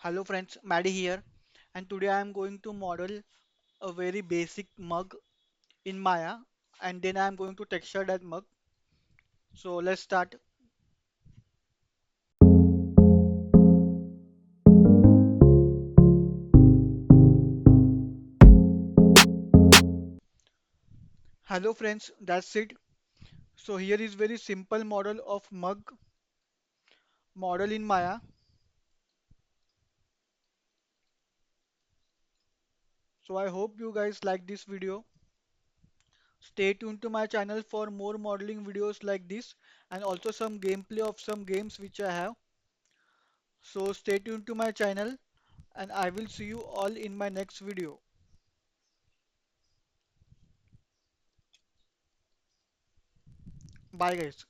Hello friends, Maddie here, and today I am going to model a very basic mug in Maya, and then I am going to texture that mug. So let's start. Hello friends, that's it. So here is very simple model of mug model in Maya. So I hope you guys like this video. Stay tuned to my channel for more modeling videos like this and also some gameplay of some games which I have. So stay tuned to my channel and I will see you all in my next video. Bye guys.